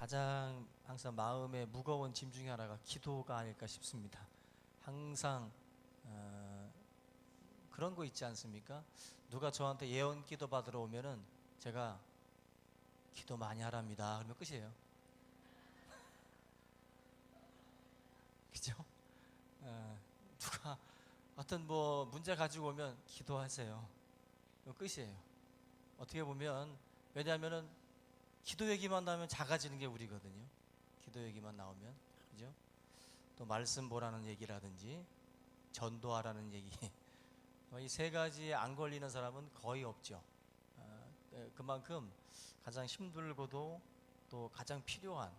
가장 항상 마음에 무거운 짐 중에 하나가 기도가 아닐까 싶습니다. 항상 그런 거 있지 않습니까? 누가 저한테 예언 기도 받으러 오면은 제가 기도 많이 하랍니다. 그러면 끝이에요. 그죠? 누가 어떤 뭐 문제 가지고 오면 기도하세요. 그럼 끝이에요. 어떻게 보면 왜냐하면은 기도 얘기만 나오면 작아지는 게 우리거든요. 기도 얘기만 나오면, 그죠? 또 말씀 보라는 얘기라든지 전도하라는 얘기 이 세 가지에 안 걸리는 사람은 거의 없죠. 그만큼 가장 힘들고도 또 가장 필요한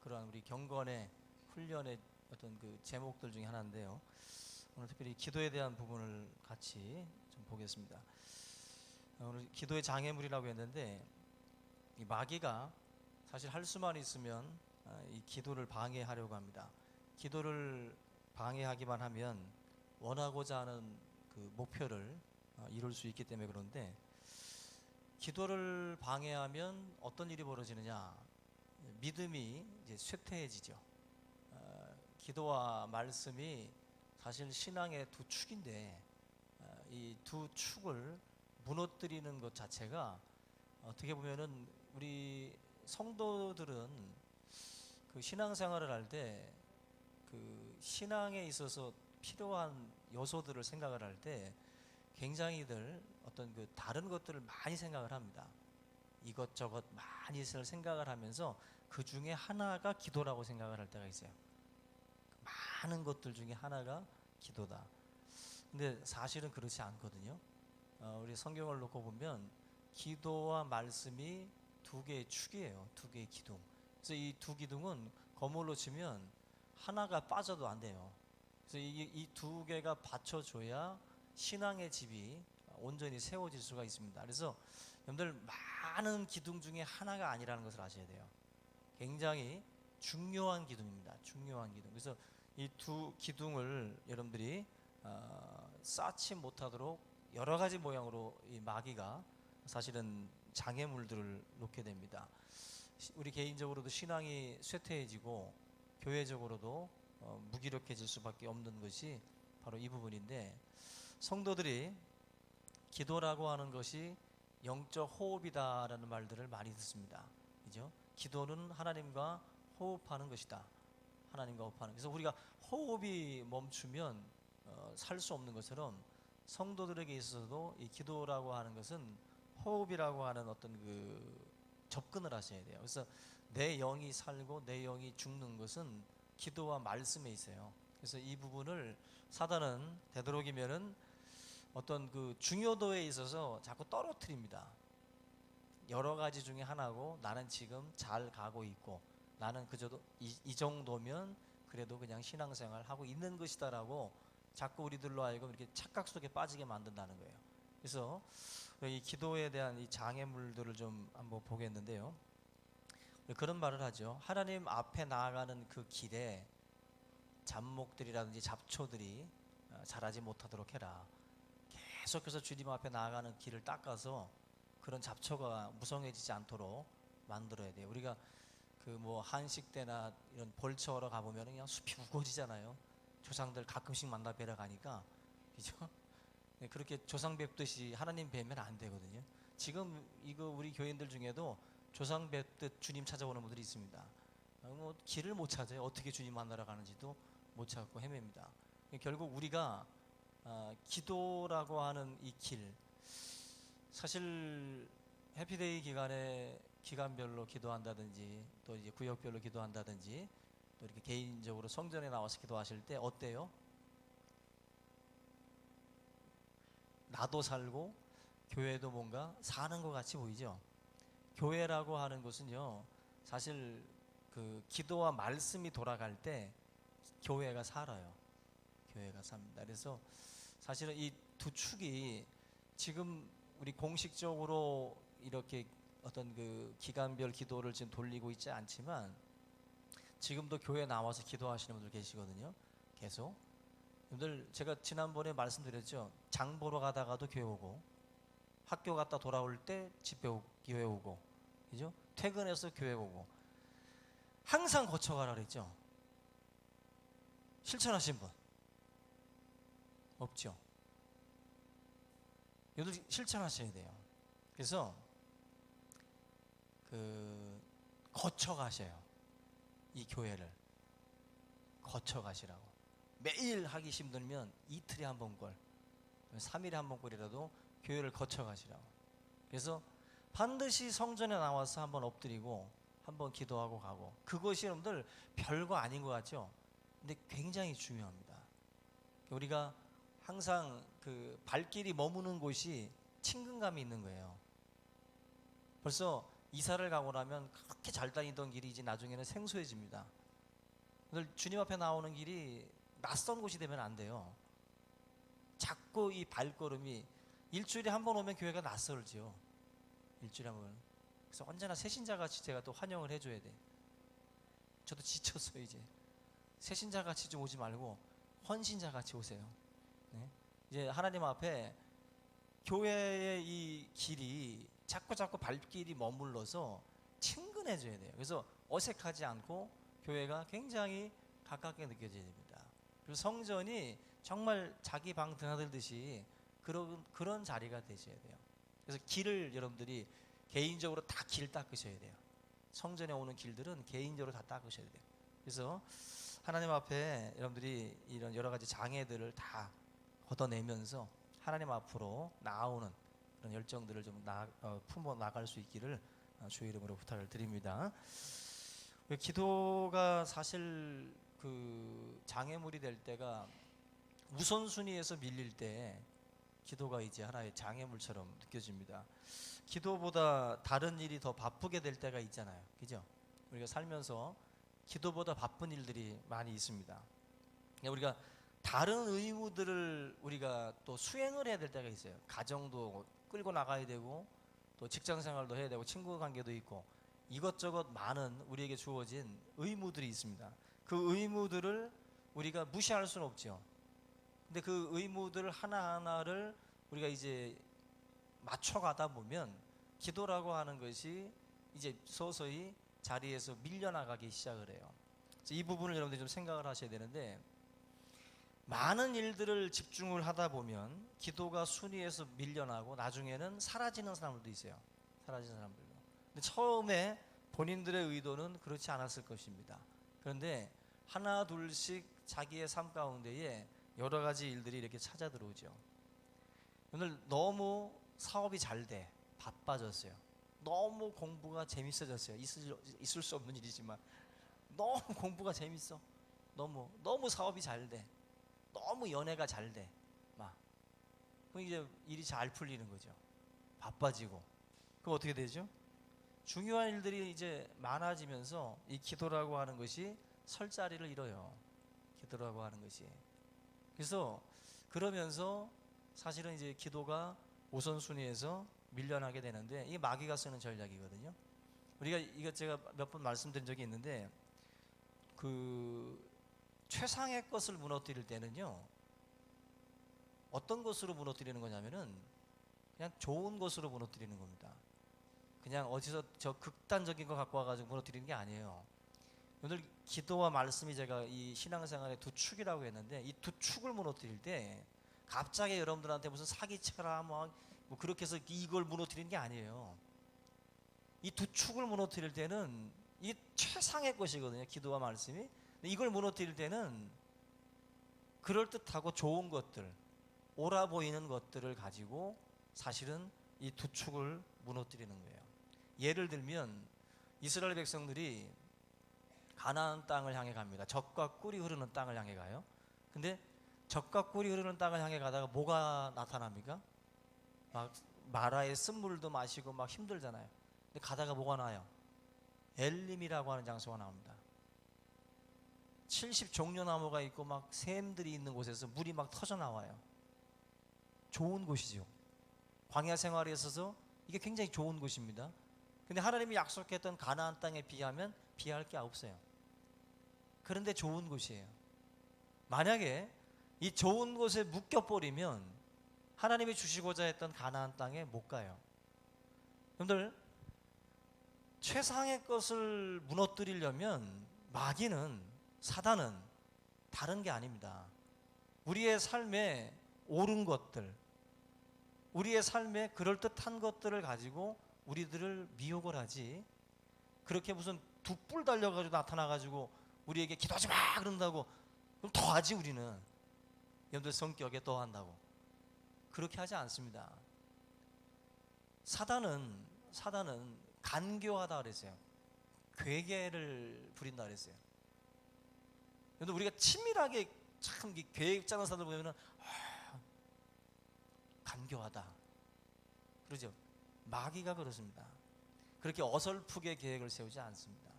그러한 우리 경건의 훈련의 어떤 그 제목들 중에 하나인데요. 오늘 특별히 기도에 대한 부분을 같이 좀 보겠습니다. 오늘 기도의 장애물이라고 했는데 이 마귀가 사실 할 수만 있으면 이 기도를 방해하려고 합니다. 기도를 방해하기만 하면 원하고자 하는 그 목표를 이룰 수 있기 때문에 그런데 기도를 방해하면 어떤 일이 벌어지느냐? 믿음이 이제 쇠퇴해지죠. 기도와 말씀이 사실 신앙의 두 축인데 이 두 축을 무너뜨리는 것 자체가 어떻게 보면은 우리 성도들은 그 신앙생활을 할 때 그 신앙에 있어서 필요한 요소들을 생각을 할 때 굉장히들 어떤 그 다른 것들을 많이 생각을 합니다. 이것저것 많이 생각을 하면서 그 중에 하나가 기도라고 생각을 할 때가 있어요. 많은 것들 중에 하나가 기도다. 근데 사실은 그렇지 않거든요. 우리 성경을 놓고 보면 기도와 말씀이 두 개의 축이에요. 두 개의 기둥. 그래서 이 두 기둥은 거물로 치면 하나가 빠져도 안 돼요. 그래서 이 두 개가 받쳐줘야 신앙의 집이 온전히 세워질 수가 있습니다. 그래서 여러분들 많은 기둥 중에 하나가 아니라는 것을 아셔야 돼요. 굉장히 중요한 기둥입니다. 중요한 기둥. 그래서 이 두 기둥을 여러분들이 쌓지 못하도록 여러 가지 모양으로 이 마귀가 사실은 장애물들을 놓게 됩니다. 우리 개인적으로도 신앙이 쇠퇴해지고 교회적으로도 무기력해질 수밖에 없는 것이 바로 이 부분인데 성도들이 기도라고 하는 것이 영적 호흡이다라는 말들을 많이 듣습니다. 그죠? 기도는 하나님과 호흡하는 것이다. 하나님과 호흡하는. 그래서 우리가 호흡이 멈추면 살 수 없는 것처럼 성도들에게 있어서도 이 기도라고 하는 것은 호흡이라고 하는 어떤 그 접근을 하셔야 돼요. 그래서 내 영이 살고 내 영이 죽는 것은 기도와 말씀에 있어요. 그래서 이 부분을 사단은 되도록이면은 어떤 그 중요도에 있어서 자꾸 떨어뜨립니다. 여러 가지 중에 하나고 나는 지금 잘 가고 있고 나는 그저도 이 정도면 그래도 그냥 신앙생활 하고 있는 것이다라고 자꾸 우리들로 하여금 이렇게 착각 속에 빠지게 만든다는 거예요. 그래서 이 기도에 대한 이 장애물들을 좀 한번 보겠는데요. 그런 말을 하죠. 하나님 앞에 나아가는 그 길에 잡목들이라든지 잡초들이 자라지 못하도록 해라. 계속해서 주님 앞에 나아가는 길을 닦아서 그런 잡초가 무성해지지 않도록 만들어야 돼요. 우리가 그 뭐 한식 때나 이런 볼처러 가보면 그냥 숲이 우거지잖아요. 조상들 가끔씩 만나 뵈러 가니까, 그죠? 네, 그렇게 조상 뵙듯이 하나님 뵈면 안 되거든요. 지금 이거 우리 교인들 중에도 조상 뵙듯 주님 찾아오는 분들이 있습니다. 뭐 길을 못 찾아요. 어떻게 주님 만나러 가는지도 못 찾고 헤맵니다. 결국 우리가 기도라고 하는 이 길, 사실 해피데이 기간에 기간별로 기도한다든지 또 이제 구역별로 기도한다든지 또 이렇게 개인적으로 성전에 나와서 기도하실 때 어때요? 나도 살고 교회도 뭔가 사는 것 같이 보이죠? 교회라고 하는 것은요, 사실 그 기도와 말씀이 돌아갈 때 교회가 살아요. 교회가 삽니다. 그래서 사실은 이 두 축이 지금 우리 공식적으로 이렇게 어떤 그 기간별 기도를 지금 돌리고 있지 않지만 지금도 교회 나와서 기도하시는 분들 계시거든요. 계속. 여러분들 제가 지난번에 말씀드렸죠. 장 보러 가다가도 교회 오고 학교 갔다 돌아올 때 집회 교회 오고, 그죠? 퇴근해서 교회 오고. 항상 거쳐가라 그랬죠. 실천하신 분 없죠. 여러분 실천하셔야 돼요. 그래서 거쳐가셔요. 이 교회를 거쳐가시라고. 매일 하기 힘들면 이틀에 한 번꼴, 3일에 한 번꼴이라도 교회를 거쳐가시라고. 그래서 반드시 성전에 나와서 한번 엎드리고 한번 기도하고 가고. 그것이 여러분들 별거 아닌 것 같죠? 근데 굉장히 중요합니다. 우리가 항상 그 발길이 머무는 곳이 친근감이 있는 거예요. 벌써 이사를 가고 나면 그렇게 잘 다니던 길이 이제 나중에는 생소해집니다. 오늘 주님 앞에 나오는 길이 낯선 곳이 되면 안 돼요. 자꾸 이 발걸음이 일주일에 한 번 오면 교회가 낯설지요. 일주일에 한 번. 그래서 언제나 새신자같이 제가 또 환영을 해줘야 돼. 저도 지쳤어요 이제. 새신자같이 좀 오지 말고 헌신자같이 오세요. 네? 이제 하나님 앞에 교회의 이 길이 자꾸 발길이 머물러서 친근해져야 돼요. 그래서 어색하지 않고 교회가 굉장히 가깝게 느껴져야 됩니다. 그리고 성전이 정말 자기 방 드나들듯이 그런 자리가 되셔야 돼요. 그래서 길을 여러분들이 개인적으로 다 길 닦으셔야 돼요. 성전에 오는 길들은 개인적으로 다 닦으셔야 돼요. 그래서 하나님 앞에 여러분들이 이런 여러 가지 장애들을 다 걷어내면서 하나님 앞으로 나아오는 그런 열정들을 좀 품어 나갈 수 있기를 주의 이름으로 부탁을 드립니다. 기도가 사실 그 장애물이 될 때가 우선순위에서 밀릴 때 기도가 이제 하나의 장애물처럼 느껴집니다. 기도보다 다른 일이 더 바쁘게 될 때가 있잖아요. 그죠? 우리가 살면서 기도보다 바쁜 일들이 많이 있습니다. 우리가 다른 의무들을 우리가 또 수행을 해야 될 때가 있어요. 가정도 끌고 나가야 되고 또 직장 생활도 해야 되고 친구 관계도 있고 이것저것 많은 우리에게 주어진 의무들이 있습니다. 그 의무들을 우리가 무시할 수는 없죠. 근데 그 의무들 하나하나를 우리가 이제 맞춰가다 보면 기도라고 하는 것이 이제 서서히 자리에서 밀려나가기 시작을 해요. 그래서 이 부분을 여러분들이 좀 생각을 하셔야 되는데, 많은 일들을 집중을 하다 보면 기도가 순위에서 밀려나고 나중에는 사라지는 사람들도 있어요. 사라지는 사람들도. 근데 처음에 본인들의 의도는 그렇지 않았을 것입니다. 그런데 하나 둘씩 자기의 삶 가운데에 여러 가지 일들이 이렇게 찾아 들어오죠. 오늘 너무 사업이 잘 돼, 바빠졌어요. 너무 공부가 재밌어졌어요. 있을 수 없는 일이지만 너무 공부가 재밌어. 너무 사업이 잘 돼. 너무 연애가 잘 돼. 그럼 이제 일이 잘 풀리는 거죠. 바빠지고. 그럼 어떻게 되죠? 중요한 일들이 이제 많아지면서 이 기도라고 하는 것이 설 자리를 잃어요. 기도라고 하는 것이. 그래서 그러면서 사실은 이제 기도가 우선순위에서 밀려나게 되는데, 이게 마귀가 쓰는 전략이거든요. 우리가 이거 제가 몇 번 말씀드린 적이 있는데, 그 최상의 것을 무너뜨릴 때는요, 어떤 것으로 무너뜨리는 거냐면은 그냥 좋은 것으로 무너뜨리는 겁니다. 그냥 어디서 저 극단적인 거 갖고 와가지고 무너뜨리는 게 아니에요. 오늘 기도와 말씀이 제가 이 신앙생활의 두 축이라고 했는데, 이 두 축을 무너뜨릴 때 갑자기 여러분들한테 무슨 사기쳐라 뭐 그렇게 해서 이걸 무너뜨리는 게 아니에요. 이 두 축을 무너뜨릴 때는 이 최상의 것이거든요. 기도와 말씀이. 이걸 무너뜨릴 때는 그럴듯하고 좋은 것들, 옳아 보이는 것들을 가지고 사실은 이 두 축을 무너뜨리는 거예요. 예를 들면 이스라엘 백성들이 가나안 땅을 향해 갑니다. 젖과 꿀이 흐르는 땅을 향해 가요. 근데 젖과 꿀이 흐르는 땅을 향해 가다가 뭐가 나타납니까? 막 마라의 쓴물도 마시고 막 힘들잖아요. 근데 가다가 뭐가 나요? 엘림이라고 하는 장소가 나옵니다. 70종려나무가 있고 막 샘들이 있는 곳에서 물이 막 터져 나와요. 좋은 곳이죠. 광야 생활에 있어서 이게 굉장히 좋은 곳입니다. 근데 하나님이 약속했던 가나안 땅에 비하면 비할 게 없어요. 그런데 좋은 곳이에요. 만약에 이 좋은 곳에 묶여버리면 하나님이 주시고자 했던 가나안 땅에 못 가요. 여러분들, 최상의 것을 무너뜨리려면 마귀는, 사단은 다른 게 아닙니다. 우리의 삶에 옳은 것들, 우리의 삶에 그럴듯한 것들을 가지고 우리들을 미혹을 하지, 그렇게 무슨 두 뿔 달려가지고 나타나가지고 우리에게 기도하지 마 그런다고 그럼 더 하지. 우리는 여러분들 성격에 더 한다고 그렇게 하지 않습니다. 사단은 간교하다 그랬어요. 괴계를 부린다 그랬어요. 그런데 우리가 친밀하게 참 계획 짜는 사람들 보면은 간교하다 그러죠. 마귀가 그렇습니다. 그렇게 어설프게 계획을 세우지 않습니다.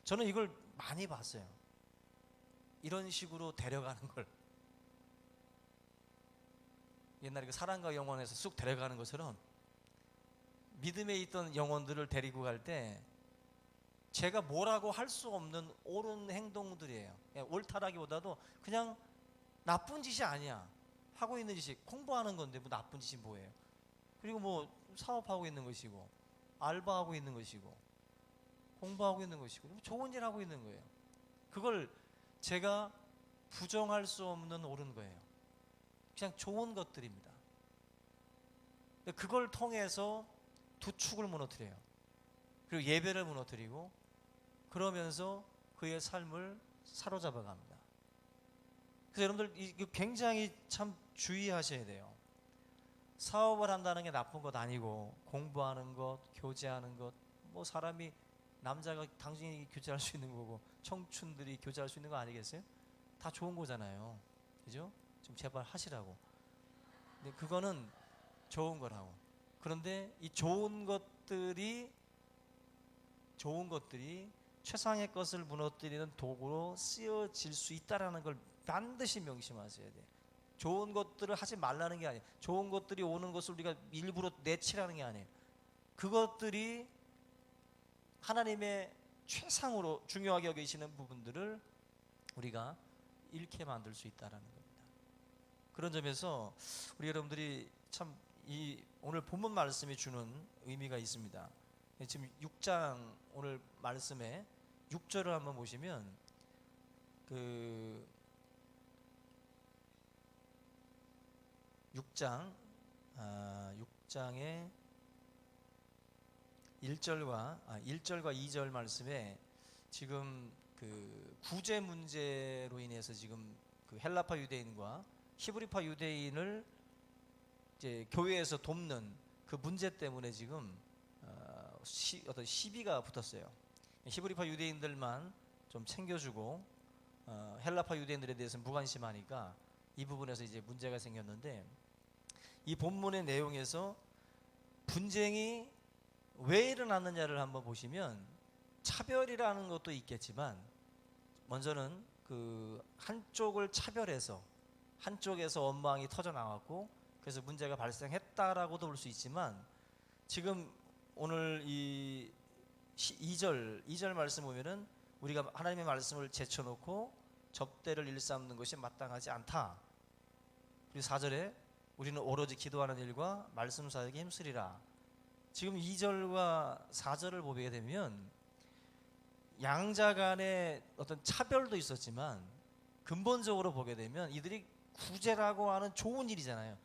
저는 이걸 많이 봤어요. 이런 식으로 데려가는 걸. 옛날에 그 사랑과 영혼에서 쑥 데려가는 것처럼 믿음에 있던 영혼들을 데리고 갈 때 제가 뭐라고 할 수 없는 옳은 행동들이에요. 옳다라기보다도 그냥 나쁜 짓이 아니야. 하고 있는 짓이 공부하는 건데 뭐 나쁜 짓이 뭐예요. 그리고 뭐 사업하고 있는 것이고 알바하고 있는 것이고 공부하고 있는 것이고 좋은 일 하고 있는 거예요. 그걸 제가 부정할 수 없는 옳은 거예요. 그냥 좋은 것들입니다. 그걸 통해서 두 축을 무너뜨려요. 그리고 예배를 무너뜨리고 그러면서 그의 삶을 사로잡아 갑니다. 그래서 여러분들 이거 굉장히 참 주의하셔야 돼요. 사업을 한다는 게 나쁜 것 아니고 공부하는 것, 교제하는 것, 뭐 사람이 남자가 당신이 교제할 수 있는 거고 청춘들이 교제할 수 있는 거 아니겠어요? 다 좋은 거잖아요. 그죠? 좀 제발 하시라고. 근데 그거는 좋은 거라고. 그런데 이 좋은 것들이 최상의 것을 무너뜨리는 도구로 쓰여질 수 있다는 걸 반드시 명심하셔야 돼요. 좋은 것들을 하지 말라는 게 아니에요. 좋은 것들이 오는 것을 우리가 일부러 내치라는 게 아니에요. 그것들이 하나님의 최상으로 중요하게 여기시는 부분들을 우리가 잃게 만들 수 있다는 겁니다. 그런 점에서 우리 여러분들이 참 이 오늘 본문 말씀이 주는 의미가 있습니다. 지금 6장 오늘 말씀에 6절을 한번 보시면 그 6장의 1절과 2절 말씀에 지금 그 구제 문제로 인해서 지금 그 헬라파 유대인과 히브리파 유대인을 이제 교회에서 돕는 그 문제 때문에 지금 어떤 시비가 붙었어요. 히브리파 유대인들만 좀 챙겨주고 헬라파 유대인들에 대해서 무관심하니까 이 부분에서 이제 문제가 생겼는데, 이 본문의 내용에서 분쟁이 왜 일어났느냐를 한번 보시면 차별이라는 것도 있겠지만, 먼저는 그 한쪽을 차별해서 한쪽에서 원망이 터져 나왔고 그래서 문제가 발생했다라고도 볼 수 있지만, 지금 오늘 이 2절 말씀 보면은 우리가 하나님의 말씀을 제쳐놓고 접대를 일삼는 것이 마땅하지 않다. 그리고 4절에 우리는 오로지 기도하는 일과 말씀 사역에 힘쓰리라. 지금 2절과 4절을 보게 되면 양자 간의 어떤 차별도 있었지만 근본적으로 보게 되면 이들이 구제라고 하는 좋은 일이잖아요.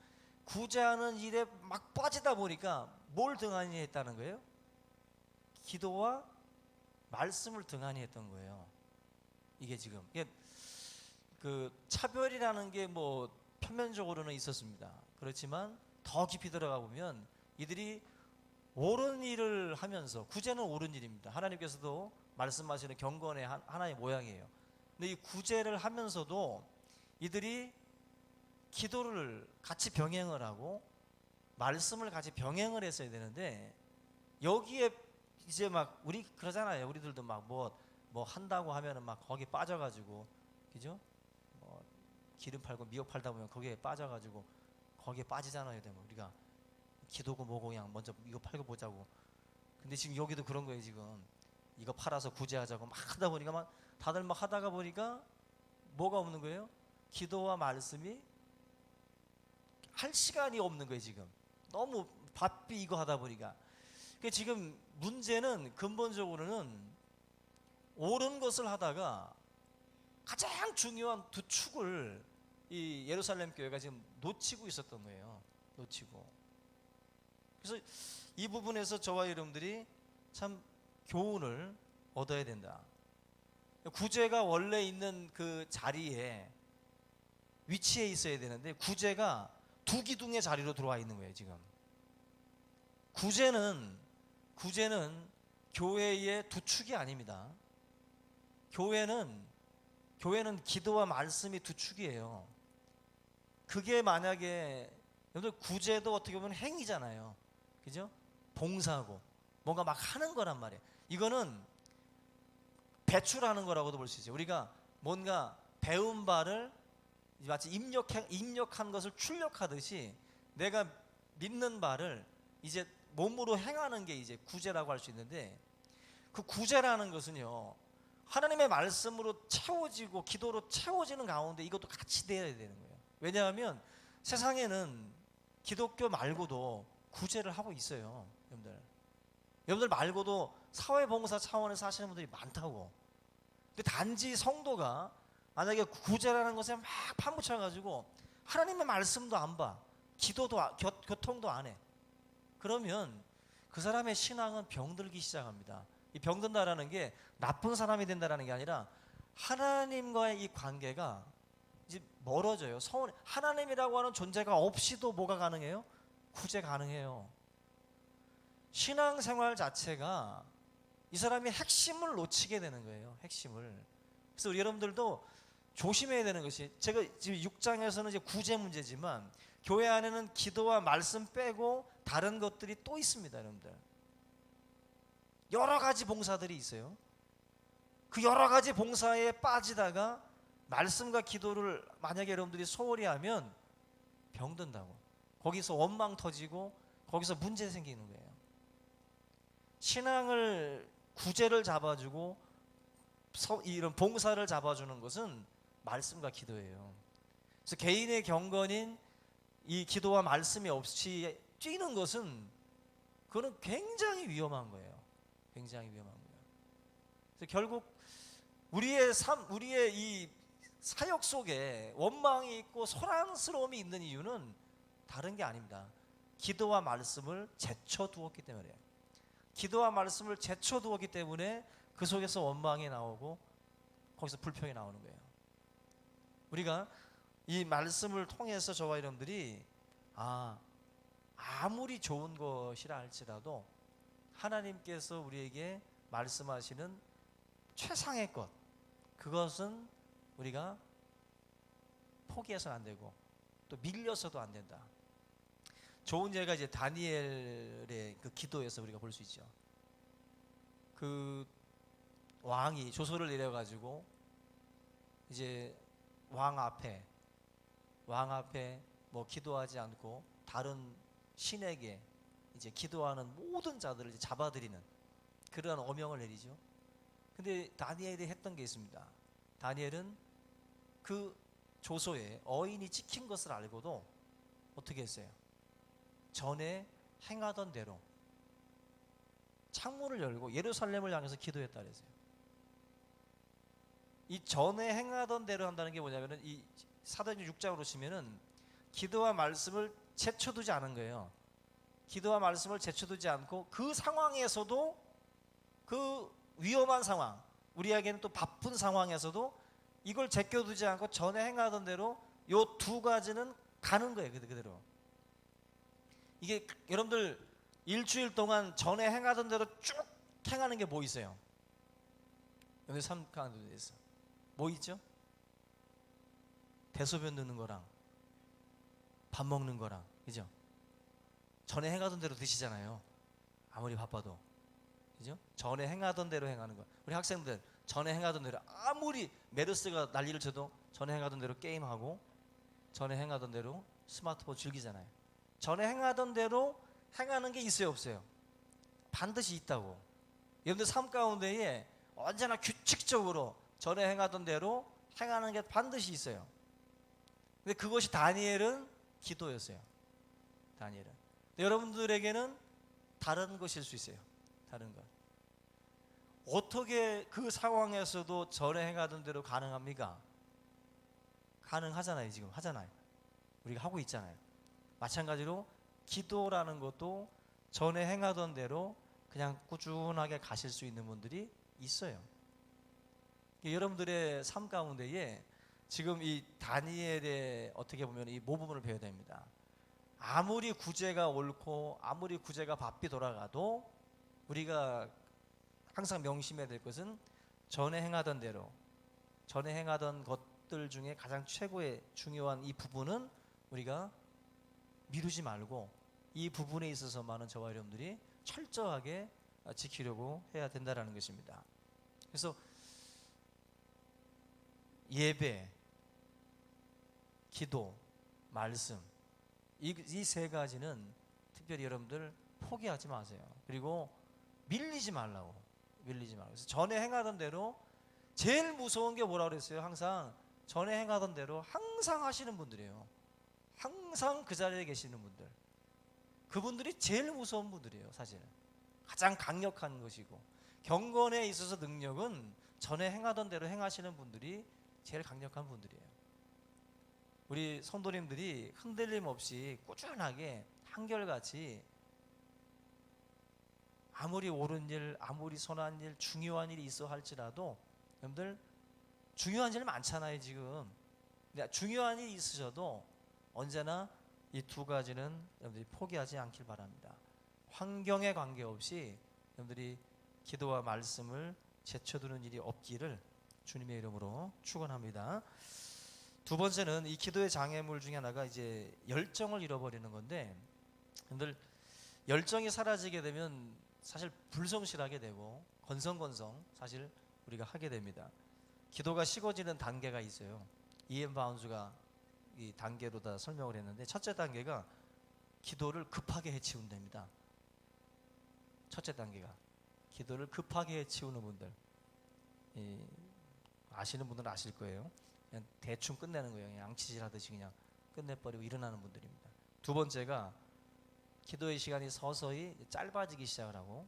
구제하는 일에 막 빠지다 보니까 뭘 등한히 했다는 거예요? 기도와 말씀을 등한히 했던 거예요. 이게 지금 그 차별이라는 게 뭐 표면적으로는 있었습니다. 그렇지만 더 깊이 들어가 보면 이들이 옳은 일을 하면서, 구제는 옳은 일입니다. 하나님께서도 말씀하시는 경건의 하나의 모양이에요. 근데 이 구제를 하면서도 이들이 기도를 같이 병행을 하고 말씀을 같이 병행을 했어야 되는데, 여기에 이제 막 우리 그러잖아요. 우리들도 막 뭐 한다고 하면은 막 거기 빠져가지고, 그죠? 뭐 기름 팔고 미역 팔다 보면 거기에 빠져가지고 거기에 빠지잖아요. 되면 우리가 기도고 뭐고 그냥 먼저 이거 팔고 보자고. 근데 지금 여기도 그런 거예요. 지금 이거 팔아서 구제하자고 막 하다 보니까 막 다들 막 하다가 보니까 뭐가 없는 거예요? 기도와 말씀이 할 시간이 없는 거예요. 지금 너무 바삐 이거 하다 보니까. 그러니까 지금 문제는 근본적으로는 옳은 것을 하다가 가장 중요한 두 축을 이 예루살렘 교회가 지금 놓치고 있었던 거예요. 놓치고. 그래서 이 부분에서 저와 여러분들이 참 교훈을 얻어야 된다. 구제가 원래 있는 그 자리에 위치해 있어야 되는데 구제가 두 기둥의 자리로 들어와 있는 거예요. 지금 구제는 교회의 두 축이 아닙니다. 교회는 기도와 말씀이 두 축이에요. 그게 만약에 여러분들 구제도 어떻게 보면 행위잖아요. 그죠? 봉사고 뭔가 막 하는 거란 말이에요. 이거는 배출하는 거라고도 볼 수 있어요. 우리가 뭔가 배운 바를 마치 입력한 것을 출력하듯이 내가 믿는 바를 이제 몸으로 행하는 게 이제 구제라고 할 수 있는데, 그 구제라는 것은요, 하나님의 말씀으로 채워지고 기도로 채워지는 가운데 이것도 같이 돼야 되는 거예요. 왜냐하면 세상에는 기독교 말고도 구제를 하고 있어요. 여러분들 말고도 사회봉사 차원에서 하시는 분들이 많다고. 근데 단지 성도가 만약에 구제라는 것에 막 파묻혀가지고 하나님의 말씀도 안 봐, 기도도 교통도 안 해, 그러면 그 사람의 신앙은 병들기 시작합니다. 이 병든다라는 게 나쁜 사람이 된다라는 게 아니라 하나님과의 이 관계가 이제 멀어져요. 하나님이라고 하는 존재가 없이도 뭐가 가능해요? 구제 가능해요. 신앙생활 자체가 이 사람이 핵심을 놓치게 되는 거예요. 핵심을. 그래서 우리 여러분들도 조심해야 되는 것이, 제가 지금 6장에서는 이제 구제 문제지만 교회 안에는 기도와 말씀 빼고 다른 것들이 또 있습니다. 여러분들 여러 가지 봉사들이 있어요. 그 여러 가지 봉사에 빠지다가 말씀과 기도를 만약에 여러분들이 소홀히 하면 병든다고. 거기서 원망 터지고 거기서 문제 생기는 거예요. 신앙을, 구제를 잡아주고 이런 봉사를 잡아주는 것은 말씀과 기도예요. 그래서 개인의 경건인 이 기도와 말씀이 없이 뛰는 것은 그거는 굉장히 위험한 거예요. 굉장히 위험한 거예요. 그래서 결국 우리의 이 사역 속에 원망이 있고 소란스러움이 있는 이유는 다른 게 아닙니다. 기도와 말씀을 제쳐두었기 때문에. 기도와 말씀을 제쳐두었기 때문에 그 속에서 원망이 나오고 거기서 불평이 나오는 거예요. 우리가 이 말씀을 통해서 저와 여러분들이 아무리 좋은 것이라 할지라도 하나님께서 우리에게 말씀하시는 최상의 것, 그것은 우리가 포기해서는 안 되고 또 밀려서도 안 된다. 좋은 예가 이제 다니엘의 그 기도에서 우리가 볼 수 있죠. 그 왕이 조서를 내려가지고 이제 왕 앞에 뭐 기도하지 않고 다른 신에게 이제 기도하는 모든 자들을 이제 잡아들이는 그런 어명을 내리죠. 근데 다니엘이 했던 게 있습니다. 다니엘은 그 조서에 어인이 찍힌 것을 알고도 어떻게 했어요? 전에 행하던 대로 창문을 열고 예루살렘을 향해서 기도했다 그랬어요. 이 전에 행하던 대로 한다는 게 뭐냐면은 이 사도행전 6장으로 보시면은 기도와 말씀을 제쳐두지 않은 거예요. 기도와 말씀을 제쳐두지 않고 그 상황에서도, 그 위험한 상황, 우리에게는 또 바쁜 상황에서도 이걸 제껴두지 않고 전에 행하던 대로 요 두 가지는 가는 거예요. 그대로. 이게 여러분들 일주일 동안 전에 행하던 대로 쭉 행하는 게 뭐 있어요? 여기 3강도 있어. 뭐 있죠? 대소변 넣는 거랑 밥 먹는 거랑, 그죠? 전에 행하던 대로 드시잖아요. 아무리 바빠도, 그죠? 전에 행하던 대로 행하는 거. 우리 학생들 전에 행하던 대로, 아무리 메르스가 난리를 쳐도 전에 행하던 대로 게임하고 전에 행하던 대로 스마트폰 즐기잖아요. 전에 행하던 대로 행하는 게 있어요, 없어요? 반드시 있다고. 여러분들 삶 가운데에 언제나 규칙적으로 전에 행하던 대로 행하는 게 반드시 있어요. 근데 그것이 다니엘은 기도였어요. 다니엘은. 여러분들에게는 다른 것일 수 있어요. 다른 것. 어떻게 그 상황에서도 전에 행하던 대로 가능합니까? 가능하잖아요. 지금 하잖아요. 우리가 하고 있잖아요. 마찬가지로 기도라는 것도 전에 행하던 대로 그냥 꾸준하게 가실 수 있는 분들이 있어요. 여러분들의 삶 가운데에 지금 이 다니엘의 어떻게 보면 이 모범을 배워야 됩니다. 아무리 구제가 옳고 아무리 구제가 바삐 돌아가도 우리가 항상 명심해야 될 것은 전에 행하던 대로, 전에 행하던 것들 중에 가장 최고의 중요한 이 부분은 우리가 미루지 말고 이 부분에 있어서만은 저와 여러분들이 철저하게 지키려고 해야 된다는 것입니다. 그래서 예배, 기도, 말씀, 이 세 가지는 특별히 여러분들 포기하지 마세요. 그리고 밀리지 말라고. 그래서 전에 행하던 대로, 제일 무서운 게 뭐라고 그랬어요? 항상 전에 행하던 대로 항상 하시는 분들이에요. 항상 그 자리에 계시는 분들, 그분들이 제일 무서운 분들이에요. 사실은 가장 강력한 것이고, 경건에 있어서 능력은 전에 행하던 대로 행하시는 분들이 제일 강력한 분들이에요. 우리 성도님들이 흔들림 없이 꾸준하게 한결같이 아무리 옳은 일, 아무리 선한 일, 중요한 일이 있어 할지라도, 여러분들 중요한 일 많잖아요 지금. 중요한 일이 있으셔도 언제나 이 두 가지는 여러분들이 포기하지 않길 바랍니다. 환경에 관계없이 여러분들이 기도와 말씀을 제쳐두는 일이 없기를 주님의 이름으로 축원합니다. 두 번째는 이 기도의 장애물 중에 하나가 이제 열정을 잃어버리는 건데, 여러분들 열정이 사라지게 되면 사실 불성실하게 되고 건성건성 사실 우리가 하게 됩니다. 기도가 식어지는 단계가 있어요. 이엠 바운즈가 이 단계로 다 설명을 했는데, 첫째 단계가 기도를 급하게 해치운답니다. 첫째 단계가 기도를 급하게 해치우는 분들, 아시는 분들은 아실 거예요. 그냥 대충 끝내는 거예요. 그냥 양치질 하듯이 그냥 끝내버리고 일어나는 분들입니다. 두 번째가 기도의 시간이 서서히 짧아지기 시작을 하고,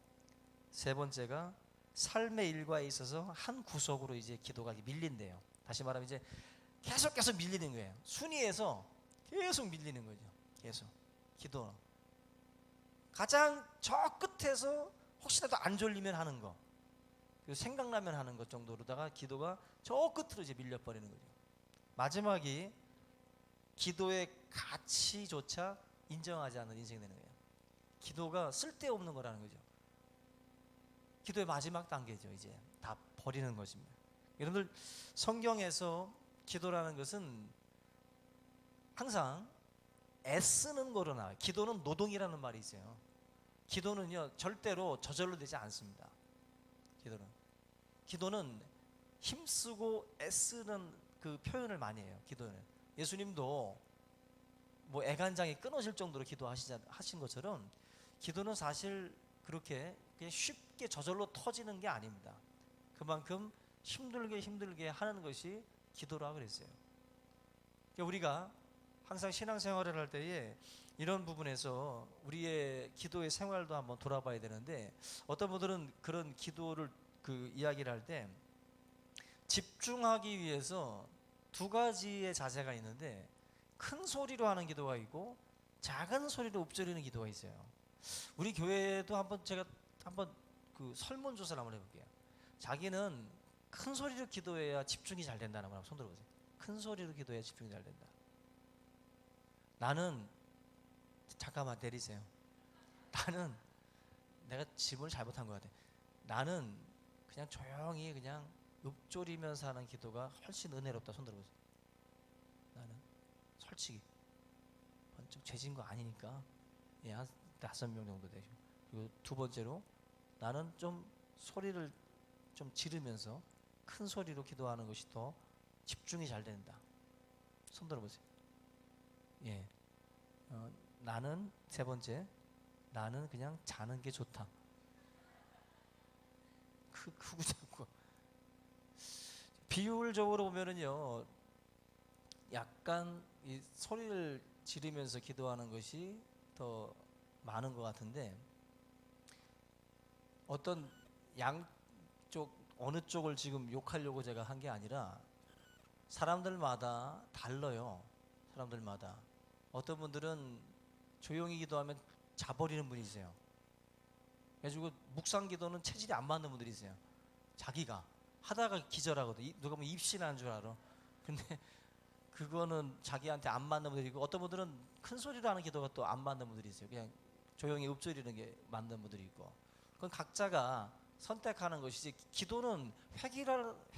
세 번째가 삶의 일과에 있어서 한 구석으로 이제 기도가 밀린대요. 다시 말하면 이제 계속 밀리는 거예요. 순위에서 계속 밀리는 거죠. 계속 기도 가장 저 끝에서 혹시라도 안 졸리면 하는 거, 그리고 생각나면 하는 것 정도로다가 기도가 저 끝으로 이제 밀려버리는 거죠. 마지막이 기도의 가치조차 인정하지 않는 인생이 되는 거예요. 기도가 쓸데없는 거라는 거죠. 기도의 마지막 단계죠. 이제 다 버리는 것입니다. 여러분들 성경에서 기도라는 것은 항상 애쓰는 거로 나와요. 기도는 노동이라는 말이 있어요. 기도는요 절대로 저절로 되지 않습니다. 기도는 힘쓰고 애쓰는 그 표현을 많이 해요. 기도는 예수님도 뭐 애간장이 끊어질 정도로 기도하신 것처럼, 기도는 사실 그렇게 그냥 쉽게 저절로 터지는 게 아닙니다. 그만큼 힘들게 하는 것이 기도라 그랬어요. 그러니까 우리가 항상 신앙생활을 할 때에 이런 부분에서 우리의 기도의 생활도 한번 돌아봐야 되는데, 어떤 분들은 그런 기도를 이야기를 할 때 집중하기 위해서 두 가지의 자세가 있는데, 큰 소리로 하는 기도가 있고 작은 소리로 읊조리는 기도가 있어요. 우리 교회도 제가 한번 설문조사를 한번 해볼게요. 자기는 큰 소리로 기도해야 집중이 잘 된다는 걸 한번 손 들어보세요. 큰 소리로 기도해야 집중이 잘 된다. 나는, 잠깐만 내리세요. 나는 내가 질문을 잘못한 것 같아. 나는 그냥 조용히 그냥 읊조리면서 하는 기도가 훨씬 은혜롭다. 손 들어보세요. 나는 솔직히 번쩍 죄진 거 아니니까, 한 5명 정도 되시고, 그리고 두 번째로 나는 좀 소리를 좀 지르면서 큰 소리로 기도하는 것이 더 집중이 잘 된다. 손 들어보세요. 나는, 세 번째, 나는 그냥 자는 게 좋다. 크고 작고. 비율적으로 보면은요, 약간 이 소리를 지르면서 기도하는 것이 더 많은 것 같은데, 어떤 어느 쪽을 지금 욕하려고 제가 한 게 아니라 사람들마다 달라요. 사람들마다. 어떤 분들은 조용히 기도하면 자버리는 분이세요. 그래가지고 묵상 기도는 체질이 안 맞는 분들이세요. 자기가 하다가 기절하거든. 누가 보면 입신한 줄 알아. 근데 그거는 자기한테 안 맞는 분들이고, 어떤 분들은 큰 소리로 하는 기도가 또 안 맞는 분들이 있어요. 그냥 조용히 읊조리는 게 맞는 분들이 있고. 그건 각자가 선택하는 것이지, 기도는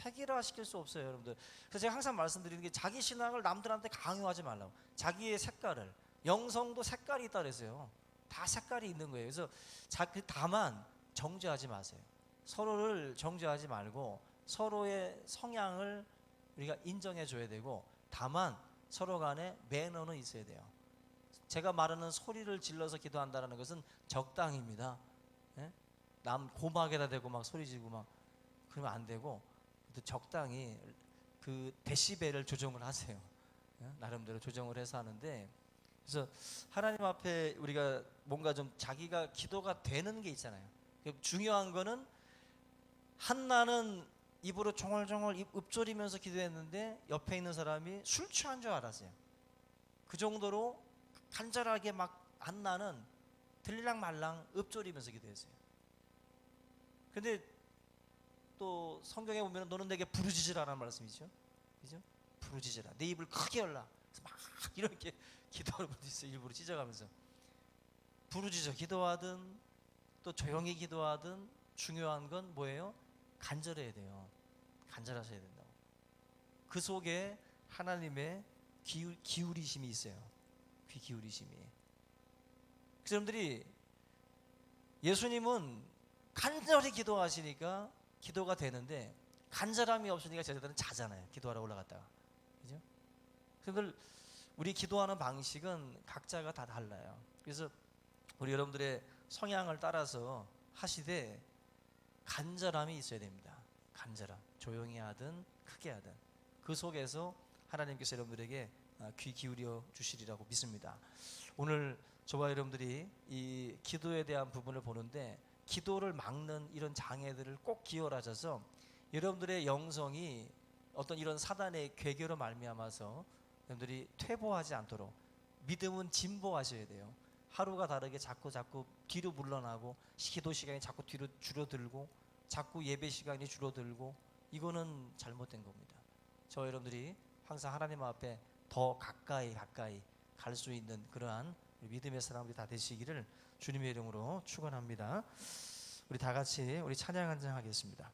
획일화 시킬 수 없어요, 여러분들. 그래서 제가 항상 말씀드리는 게, 자기 신앙을 남들한테 강요하지 말라고. 자기의 색깔을, 영성도 색깔이 있다 그랬어요. 다 색깔이 있는 거예요. 그래서 다만 정죄하지 마세요. 서로를 정죄하지 말고 서로의 성향을 우리가 인정해 줘야 되고, 다만 서로 간에 매너는 있어야 돼요. 제가 말하는 소리를 질러서 기도한다는 것은 적당입니다. 예? 남 고막에다 대고 막 소리 지르고 막 그러면 안 되고, 적당히 그 데시벨을 조정을 하세요. 예? 나름대로 조정을 해서 하는데, 그래서 하나님 앞에 우리가 뭔가 좀 자기가 기도가 되는 게 있잖아요. 중요한 거는, 한나는 입으로 종얼종얼 읊조리면서 기도했는데 옆에 있는 사람이 술 취한 줄 알았어요. 그 정도로 간절하게 막 한나는 들리랑 말랑 읊조리면서 기도했어요. 근데 또 성경에 보면 너는 내게 부르짖으라는 말씀이죠. 그죠? 부르짖으라. 내 입을 크게 열라. 그래서 막 이렇게 기도하는 분도 있어요. 일부러 찢어가면서. 부르짖어 기도하든 또 조용히 기도하든 중요한 건 뭐예요? 간절해야 돼요. 간절하셔야 된다고. 그 속에 하나님의 기울이심이 있어요. 귀 기울이심이. 그래서 여러분들이, 예수님은 간절히 기도하시니까 기도가 되는데, 간절함이 없으니까 제자들은 자잖아요. 기도하러 올라갔다가. 그죠? 그래서 우리 기도하는 방식은 각자가 다 달라요. 그래서 우리 여러분들의 성향을 따라서 하시되 간절함이 있어야 됩니다. 간절함. 조용히 하든 크게 하든 그 속에서 하나님께서 여러분들에게 귀 기울여 주시리라고 믿습니다. 오늘 저와 여러분들이 이 기도에 대한 부분을 보는데, 기도를 막는 이런 장애들을 꼭 기어라져서 여러분들의 영성이 어떤 이런 사단의 괴계로 말미암아서 여러분들이 퇴보하지 않도록, 믿음은 진보하셔야 돼요. 하루가 다르게 자꾸 뒤로 물러나고, 기도 시간이 자꾸 뒤로 줄어들고, 자꾸 예배 시간이 줄어들고, 이거는 잘못된 겁니다. 저 여러분들이 항상 하나님 앞에 더 가까이 갈 수 있는 그러한 믿음의 사람들이 다 되시기를 주님의 이름으로 축원합니다. 우리 다 같이 우리 찬양 한 장 하겠습니다.